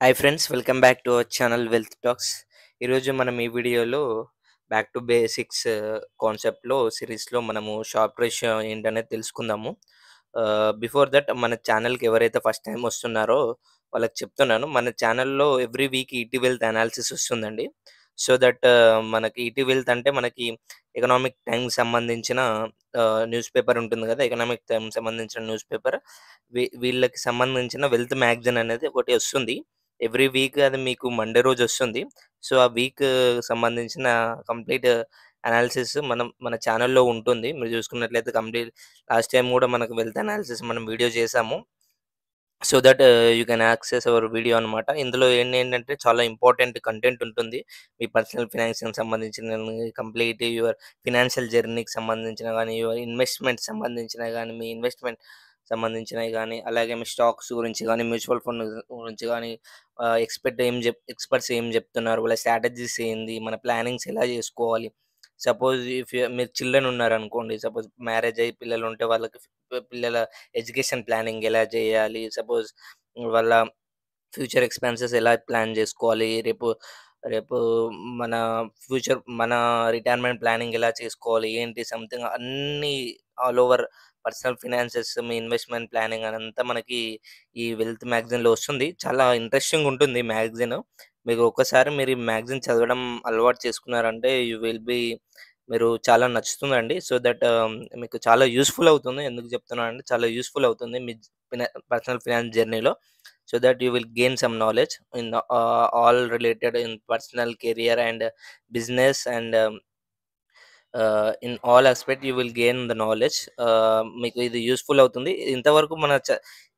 Hi friends, welcome back to our channel wealth tax. ఈరోజు మనం ఈ వీడియోలో బ్యాక్ టు బేసిక్స్ కాన్సెప్ట్లో సిరీస్లో మనము షార్ప్ రేషియో ఏంటనేది తెలుసుకుందాము. బిఫోర్ దట్ మన ఛానల్కి ఎవరైతే ఫస్ట్ టైం వస్తున్నారో వాళ్ళకి చెప్తున్నాను, మన ఛానల్లో ఎవ్రీ వీక్ ఈటీ వెల్త్ అనాలిసిస్ వస్తుందండి. సో దట్ మనకి ఈటీ వెల్త్ అంటే మనకి ఎకనామిక్ టైమ్స్ సంబంధించిన న్యూస్ పేపర్ ఉంటుంది కదా, ఎకనామిక్ టైమ్స్ సంబంధించిన న్యూస్ పేపర్. వీళ్ళకి సంబంధించిన వెల్త్ మ్యాగజైన్ అనేది ఒకటి వస్తుంది ఎవ్రీ వీక్. అది మీకు మండే రోజు వస్తుంది. సో ఆ వీక్ సంబంధించిన కంప్లీట్ అనాలిసిస్ మన ఛానల్లో ఉంటుంది. మీరు చూసుకున్నట్లయితే కంప్లీట్ లాస్ట్ టైం కూడా మనకు వెల్త్ అనాలిసిస్ మనం వీడియో చేసాము. So that you can access hour video అనమాట. ఇందులో ఏంటంటే చాలా ఇంపార్టెంట్ కంటెంట్ ఉంటుంది. మీ పర్సనల్ ఫినాన్స్కి సంబంధించిన కంప్లీట్ యువర్ ఫినాన్షియల్ జర్నీకి సంబంధించిన కానీ, యువర్ ఇన్వెస్ట్మెంట్ సంబంధించిన కానీ, మీ ఇన్వెస్ట్మెంట్ సంబంధించినవి కానీ, అలాగే మీ స్టాక్స్ గురించి కానీ, మ్యూచువల్ ఫండ్ గురించి కానీ, ఎక్స్పర్ట్స్ ఏం చెప్తున్నారు, వాళ్ళ స్ట్రాటజీస్ ఏంది, మన ప్లానింగ్స్ ఎలా చేసుకోవాలి. సపోజ్ ఇఫ్ మీరు చిల్డ్రన్ ఉన్నారనుకోండి, సపోజ్ మ్యారేజ్ అయ్యి పిల్లలు ఉంటే వాళ్ళకి పిల్లల ఎడ్యుకేషన్ ప్లానింగ్ ఎలా చేయాలి, సపోజ్ వాళ్ళ ఫ్యూచర్ ఎక్స్‌పెన్సెస్ ఎలా ప్లాన్ జేసుకోవాలి, రేపు రేపు మన మన రిటైర్మెంట్ ప్లానింగ్ ఎలా చేసుకోవాలి, ఏంటి సంథింగ్ అన్నీ ఆల్ ఓవర్ పర్సనల్ ఫినాన్సెస్, మీ ఇన్వెస్ట్‌మెంట్ ప్లానింగ్ అదంతా మనకి ఈ వెల్త్ మ్యాగజైన్‌లో వస్తుంది. చాలా ఇంట్రెస్టింగ్ ఉంటుంది ఈ మ్యాగజైన్. మీకు ఒక్కసారి మీరు ఈ మ్యాగజైన్ చదవడం అలవాటు చేసుకున్నారంటే యూ విల్ బీ మీరు చాలా నచ్చుతుందండి. సో దట్ మీకు చాలా యూజ్‌ఫుల్ అవుతుంది. ఎందుకు చెప్తున్నానంటే చాలా యూజ్‌ఫుల్ అవుతుంది మీ పర్సనల్ ఫినాన్స్ జర్నీలో. So that you will gain some knowledge in all related in personal career and business and in all aspect you will gain the knowledge. మీకు ఇది యూస్ఫుల్ అవుతుంది. ఇంతవరకు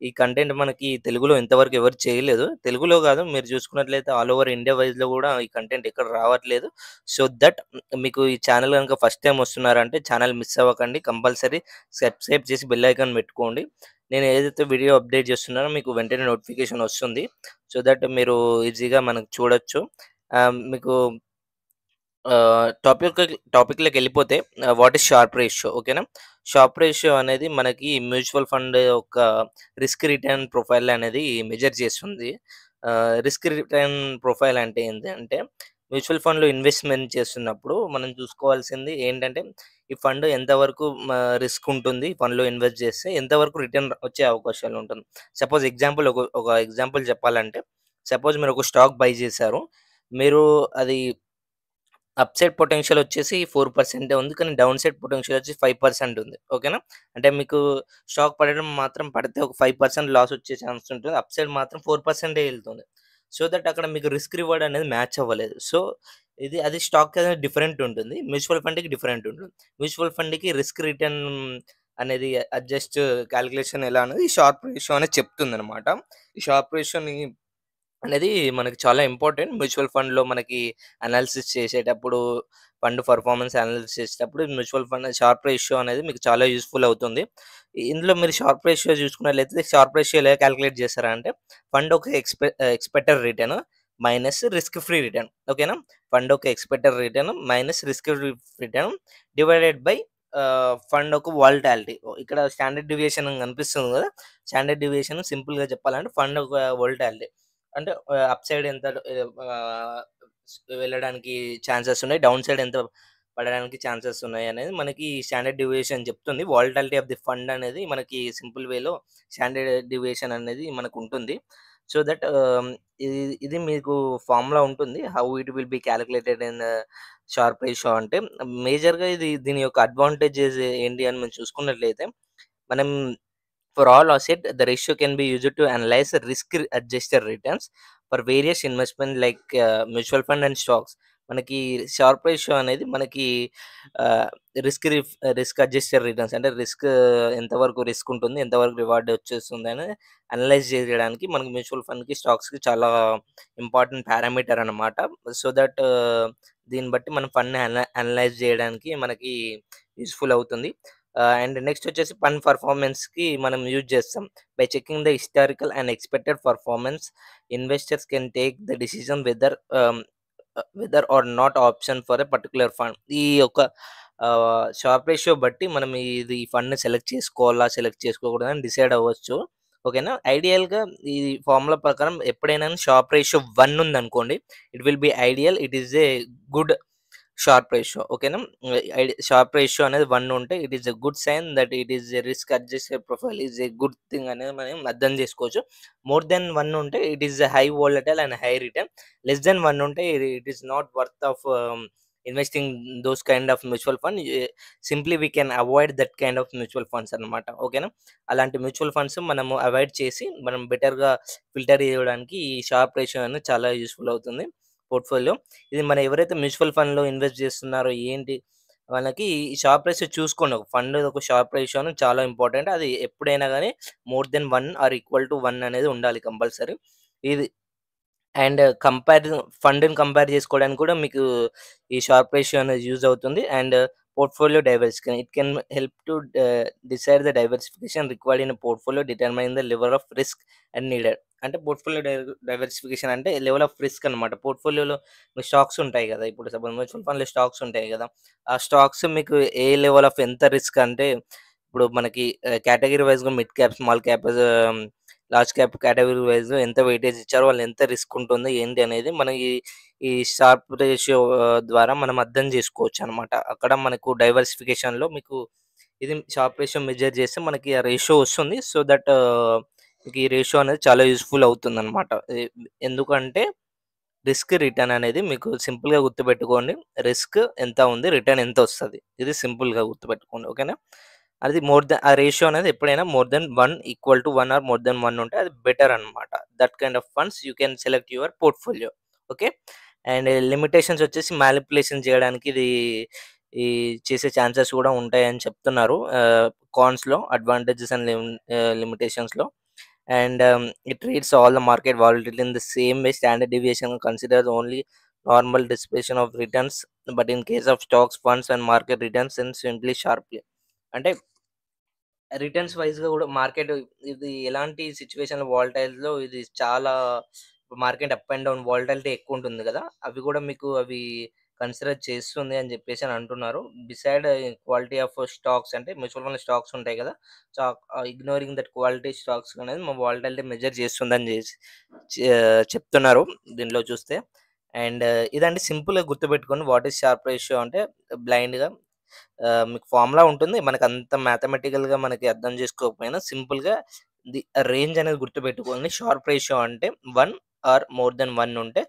ఈ కంటెంట్ మనకి తెలుగులో ఇంతవరకు ఎవరు చేయలేదు. తెలుగులో కాదు, మీరు చూసుకున్నట్లయితే ఆల్ ఓవర్ ఇండియా వైజ్లో కూడా ఈ కంటెంట్ ఎక్కడ రావట్లేదు. సో దట్ మీకు ఈ ఛానల్ కనుక ఫస్ట్ టైం వస్తున్నారంటే ఛానల్ మిస్ అవ్వకండి. కంపల్సరీ సబ్స్క్రైబ్ చేసి బెల్ ఐకాన్ పెట్టుకోండి. నేను ఏదైతే వీడియో అప్డేట్ చేస్తున్నానో మీకు వెంటనే నోటిఫికేషన్ వస్తుంది. సో దట్ మీరు ఈజీగా మనకు చూడొచ్చు. మీకు టాపిక్‌లోకెళ్ళిపోతే వాట్ ఈస్ షార్ప్ రేషియో, ఓకేనా? షార్ప్ రేషియో అనేది మనకి మ్యూచువల్ ఫండ్ యొక్క రిస్క్ రిటర్న్ ప్రొఫైల్ అనేది మెజర్ చేస్తుంది. రిస్క్ రిటర్న్ ప్రొఫైల్ అంటే ఏంటి అంటే, మ్యూచువల్ ఫండ్‌లో ఇన్వెస్ట్‌మెంట్ చేస్తున్నప్పుడు మనం చూసుకోవాల్సింది ఏంటంటే, ఈ ఫండ్ ఎంతవరకు రిస్క్ ఉంటుంది, ఈ ఫండ్‌లో ఇన్వెస్ట్ చేస్తే ఎంతవరకు రిటర్న్ వచ్చే అవకాశాలు ఉంటుంది. సపోజ్ ఎగ్జాంపుల్ ఒక ఎగ్జాంపుల్ చెప్పాలంటే, సపోజ్ మీరు ఒక స్టాక్ బై చేశారు. మీరు అది అప్‌సైడ్ పొటెన్షియల్ వచ్చేసి 4% ఉంది. కానీ డౌన్ సైడ్ పొటెన్షియల్ వచ్చి 5% ఉంది. ఓకేనా? అంటే మీకు స్టాక్ పడడం మాత్రం పడితే ఒక 5% లాస్ వచ్చే ఛాన్స్ ఉంటుంది. అప్‌సైడ్ మాత్రం 4% ఎళ్తుంది. సో దట్ అక్కడ మీకు రిస్క్ రివార్డ్ అనేది మ్యాచ్ అవ్వలేదు. సో అది స్టాక్ అనేది డిఫరెంట్ ఉంటుంది. మ్యూచువల్ ఫండ్‌కి డిఫరెంట్ ఉంటుంది. మ్యూచువల్ ఫండ్‌కి రిస్క్ రిటర్న్ అనేది కాలిక్యులేషన్ ఎలా అనేది ఈ షార్ప్ రేషియో అనేది చెప్తుందనమాట. ఈ షార్ప్ రేషియోని అనేది మనకి చాలా ఇంపార్టెంట్. మ్యూచువల్ ఫండ్‌లో మనకి అనాలిసిస్ చేసేటప్పుడు, ఫండ్ పర్ఫార్మెన్స్ అనాలిసిస్ చేసేటప్పుడు మ్యూచువల్ ఫండ్ షార్ప్ రేషియో అనేది మీకు చాలా యూజ్‌ఫుల్ అవుతుంది. ఇందులో మీరు షార్ప్ రేషియో చూసుకున్నట్లయితే షార్ప్ రేషియో ఎలా కాలిక్యులేట్ చేస్తారంటే, ఫండ్ ఒక expected return minus risk free return, ఓకేనా? ఫండ్ ఒక expected return minus risk free return divided by fund ఒక వాలటాలిటీ. ఇక్కడ స్టాండర్డ్ డీవియేషన్ అని కనిపిస్తుంది కదా! స్టాండర్డ్ డీవియేషన్ సింపుల్‌గా చెప్పాలంటే ఫండ్ ఒక వోల్టాలిటీ. అంటే అప్ సైడ్ ఎంత ఆహ్, వెళ్ళడానికి ఛాన్సెస్ ఉన్నాయి, డౌన్ సైడ్ ఎంత పడడానికి ఛాన్సెస్ ఉన్నాయనేది మనకి స్టాండర్డ్ డీవియేషన్ చెప్తుంది. వాలటాలిటీ ఆఫ్ ది ఫండ్ అనేది మనకి సింపుల్ వేలో స్టాండర్డ్ డీవియేషన్ అనేది మనకుంటుంది. సో దట్ ఇది ఇది మీకు ఫార్ములా ఉంటుంది. How it will B calculated in sharp ratio అంటే మేజర్‌గా దీని యొక్క అడ్వాంటేజెస్ ఏంటి అని మనం చూసుకున్నట్లయితే, మనం for all asset, the ratio can be used to analyze risk adjusted returns for various investment like mutual fund and stocks. మనకి షార్ప్ రేషియో అనేది మనకి ఆహ్, రిస్క్ అడ్జస్టెడ్ రిటర్న్స్ అంటే ఎంతవరకు రిస్క్ ఉంటుంది, ఎంతవరకు రివార్డ్ వచ్చేస్తుందని అనలైజ్ చేయడానికి మనకి మ్యూచువల్ ఫండ్‌కి, స్టాక్స్‌కి చాలా ఇంపార్టెంట్ పారామీటర్ అనమాట. సో దట్ దీన్ని బట్టి మనం ఫండ్‌ని అనలైజ్ చేయడానికి మనకి యూజ్‌ఫుల్ అవుతుంది. అండ్ నెక్స్ట్ వచ్చేసి ఫండ్ పర్ఫార్మెన్స్‌కి మనం యూజ్ చేస్తాం. By checking the historical and expected performance, investors can take the decision whether or not option for a particular fund. ఈ యొక్క షార్ప్ రేషియో బట్టి మనం ఈ ఫండ్‌ని సెలెక్ట్ చేసుకోవాలా, సెలెక్ట్ చేసుకోకూడదా అని డిసైడ్ అవ్వచ్చు. ఓకేనా. ఐడియల్‌గా ఈ ఫార్ములా ప్రకారం ఎప్పుడైనా షార్ప్ రేషియో 1 ఉందనుకోండి, it will be ideal. It is a good Sharpe ratio. ఓకేనా. షార్ప్ రేషియో అనేది 1 ఉంటే it is a good sign that it is a risk adjusted profile is a good thing అనేది మనం అర్థం చేసుకోవచ్చు. మోర్ దెన్ 1 ఉంటే it is a high volatile and high return. Less than 1 ఉంటే it is not worth of investing those kind of mutual fund. Simply we can avoid that kind of mutual funds అన్నమాట. ఓకేనా. అలాంటి mutual funds మనము avoid చేసి మనం బెటర్‌గా filter చేయడానికి ఈ షార్ప్ రేషియో అనేది చాలా యూజ్‌ఫుల్ అవుతుంది పోర్ట్‌ఫోలియో. ఇది మన ఎవరైతే మ్యూచువల్ ఫండ్‌లో ఇన్వెస్ట్ చేస్తున్నారో ఏంటి వాళ్ళకి ఈ షార్ప్ రేషియో చూసుకోండి. ఒక ఫండ్ ఒక షార్ప్ రేషియో అనేది చాలా ఇంపార్టెంట్. అది ఎప్పుడైనా గాని more than 1 or equal to 1 అనేది ఉండాలి కంపల్సరీ. ఇది అండ్ ఫండ్‌ని కంపేర్ చేసుకోవడానికి కూడా మీకు ఈ షార్ప్ రేషియో అనేది యూజ్ అవుతుంది. And portfolio diversification it can help to decide the diversification required in portfolio determine the level of risk and needed. అంటే పోర్ట్‌ఫోలియో డైవర్సిఫికేషన్ అంటే లెవెల్ ఆఫ్ రిస్క్ అనమాట. పోర్ట్‌ఫోలియోలో మీ స్టాక్స్ ఉంటాయి గదా! ఇప్పుడు సపోజ్ మ్యూచువల్ ఫండ్‌లో stocks ఉంటాయి గదా! ఆ స్టాక్స్ మీకు ఏ లెవెల్ ఆఫ్ ఎంత రిస్క్ అంటే ఇప్పుడు మనకి కేటగిరీ వైస్‌గా mid cap, small cap, large cap category wise ఎంత వెయిటేజ్ ఇచ్చారో, వాళ్ళు ఎంత రిస్క్ ఉంటుంది ఏంటి అనేది మనకి ఈ షార్ప్ రేషియో ద్వారా మనం అర్థం చేసుకోవచ్చనమాట. అక్కడ మనకు డైవర్సిఫికేషన్‌లో మీకు ఇది షార్ప్ రేషియో మెజర్ చేస్తే మనకి ఆ రేషియో వస్తుంది. సో దట్ మీకు ఈ రేషియో అనేది చాలా యూజ్‌ఫుల్ అవుతుందనమాట. ఎందుకంటే రిస్క్, రిటర్న్ అనేది మీకు సింపుల్‌గా గుర్తుపెట్టుకోండి. రిస్క్ ఎంత ఉంది, రిటర్న్ ఎంతొస్తది. ఇది సింపుల్‌గా గుర్తుపెట్టుకోండి. ఓకేనా. అది ఆ రేషియో అనేది ఎప్పుడైనా more than 1 equal to 1 or more than 1 ఉంటే అది బెటర్ అనమాట. That kind of funds you can select your portfolio. Okay. And limitations వచ్చేసి మానిప్యులేషన్ చేయడానికి ఈ చేసే ఛాన్సెస్ కూడా ఉంటాయని చెప్తున్నారు. కాన్స్‌లో అడ్వాంటేజెస్ అండ్ లిమిటేషన్స్‌లో. And it treats all the market volatility in the same way. Standard deviation considers only normal distribution of returns, but in case of stocks, funds and market returns and simply sharply. అంటే returns వైస్‌గా గూడా market ఇది ఎలాంటి సిట్యుయేషన్‌లో వాలటైల్‌లో ఇది చాలా market up and down volatility ఎక్కువుంటుంది గదా! అవి గూడా మీకు అవి కన్సిడర్ చేస్తుంది అని జెప్పేసని అంటున్నారు. బిసైడ్ క్వాలిటీ ఆఫ్ స్టాక్స్ అంటే మ్యూచువల్ ఫండ్ స్టాక్స్ ఉంటాయి గదా! ఇగ్నోరింగ్ దట్ క్వాలిటీ స్టాక్స్ అనేది మా వాలటాలిటీ మెజర్ చేస్తుందని చె చెప్తున్నారు దీనిలో చూస్తే. అండ్ ఇదండి సింపుల్‌గా గుర్తుపెట్టుకోండి. వాట్ ఈస్ షార్ప్ రేషియో అంటే బ్లైండ్‌గా మీకు ఫార్ములా ఉంటుంది. మనకంత మ్యాథమెటికల్‌గా మనకి అర్థం చేసుకోకపోయినా సింపుల్‌గా ది రేంజ్ అనేది గుర్తుపెట్టుకోండి. షార్ప్ రేషియో అంటే 1 ఆర్ మోర్ దెన్ 1 ఉంటే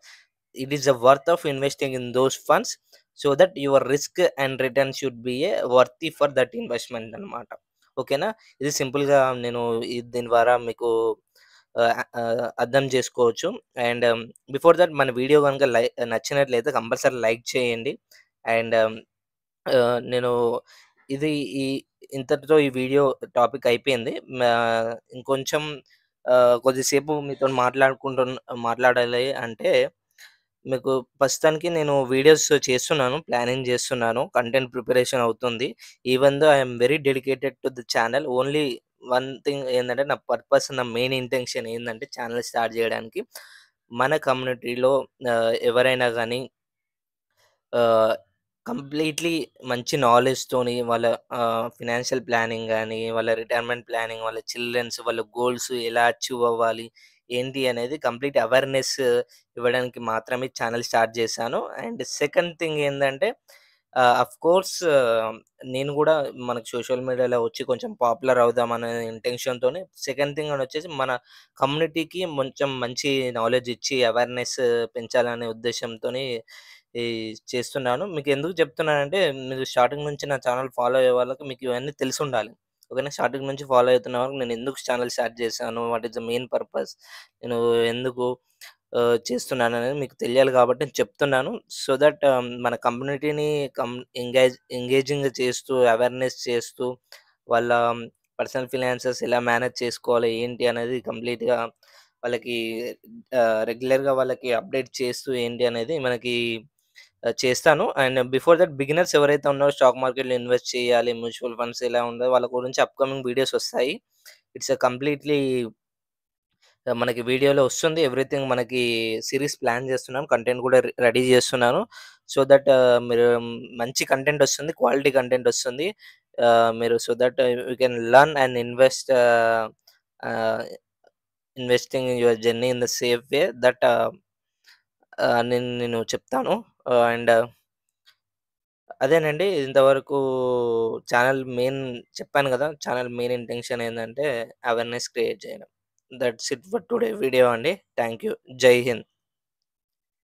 it is the worth of investing in those funds so that your risk and return should be A worthy for that investment అన్నమాట. ఓకేనా. ఇది సింపుల్‌గా నేను దీని ద్వారా మీకు అర్థం చేసుకోవచ్చు. అండ్ బిఫోర్ దట్ మన వీడియో గనుక నచ్చినట్లయితే కంపల్సరీ లైక్ చేయండి. అండ్ నేను ఇది ఈ ఇంతటితో ఈ వీడియో టాపిక్ అయిపోయింది. ఇంకొంచెం కొద్దిసేపు మీతోని మాట్లాడాలి అంటే మీకు ప్రస్తుతానికి నేను వీడియోస్ చేస్తున్నాను. ప్లానింగ్ చేస్తున్నాను. కంటెంట్ ప్రిపరేషన్ అవుతుంది. Even though I am very dedicated to the channel. Only one thing ఏందంటే నా పర్పస్, నా మెయిన్ ఇంటెన్షన్ ఏందంటే ఛానల్ స్టార్ట్ చేయడానికి మన కమ్యూనిటీలో ఎవరైనా గాని ఆహ్, కంప్లీట్‌లీ మంచి నాలెడ్జ్‌తోని వాళ్ళ ఫినాన్షియల్ ప్లానింగ్ గాని, వాళ్ళ రిటైర్మెంట్ ప్లానింగ్, వాళ్ళ చిల్డ్రన్స్ వాళ్ళ గోల్స్ ఎలా అచీవ్ అవ్వాలి, ఏంటి అనేది కంప్లీట్ అవేర్‌నెస్ ఇవ్వడానికి మాత్రమే ఛానెల్ స్టార్ట్ చేశాను. అండ్ సెకండ్ థింగ్ ఏందంటే ఆఫ్‌కోర్స్ నేను గూడా మనకు సోషల్ మీడియాలో వచ్చి కొంచెం పాపులర్ అవుదామనే ఇంటెన్షన్‌తోని సెకండ్ థింగ్ అని వచ్చేసి మన కమ్యూనిటీకి కొంచెం మంచి నాలెడ్జ్ ఇచ్చి అవేర్‌నెస్ పెంచాలనే ఉద్దేశ్యంతోని ఈ చేస్తున్నాను. మీకెందుకు చెప్తున్నానంటే, మీరు స్టార్టింగ్ నుంచి నా ఛానెల్ ఫాలో అయ్యే వాళ్ళకి మీకు ఇవన్నీ తెలిసుండాలి. ఓకేనా. స్టార్టింగ్ నుంచి ఫాలో అవుతున్న వాళ్ళకి నేను ఎందుకు ఛానెల్ స్టార్ట్ చేశాను? What is the main purpose? నేను ఎందుకు చేస్తున్నాననేది మీకు తెలియాలి కాబట్టి నేను చెప్తున్నాను. సో దట్ మన కమ్యూనిటీని కం ఎంగేజింగ్ చేస్తూ, అవేర్‌నెస్ చేస్తూ, వాళ్ళ పర్సనల్ ఫినాన్సెస్ ఎలా మేనేజ్ చేసుకోవాలి, ఏంటి అనేది కంప్లీట్‌గా వాళ్ళకి రెగ్యులర్‌గా వాళ్ళకి అప్డేట్ చేస్తూ ఏంటి అనేది మనకి చేస్తాను. అండ్ బిఫోర్ దట్ బిగినర్స్ ఎవరైతే ఉన్నారో స్టాక్ మార్కెట్‌లో ఇన్వెస్ట్ చేయాలి, మ్యూచువల్ ఫండ్స్ ఎలా ఉండదు వాళ్ళ గురించి అప్‌కమింగ్ వీడియోస్ వస్తాయి. ఇట్స్ ఎ కంప్లీట్‌లీ మనకి వీడియోలో వస్తుంది. ఎవ్రీథింగ్ మనకి సీరీస్ ప్లాన్ చేస్తున్నాను. కంటెంట్ కూడా రెడీ చేస్తున్నాను. సో దట్ మీరు మంచి కంటెంట్ వస్తుంది. క్వాలిటీ కంటెంట్ వస్తుంది. మీరు so that you can learn and invest investing in your journey in the safe way that నేను చెప్తాను. అండ్ అదేనండి ఇంతవరకు ఛానల్ మెయిన్ చెప్పాను గదా! ఛానల్ మెయిన్ ఇంటెన్షన్ ఏందంటే అవేర్‌నెస్ క్రియేట్ చేయడం. That's it for today video అండి. Thank you. జై హింద్.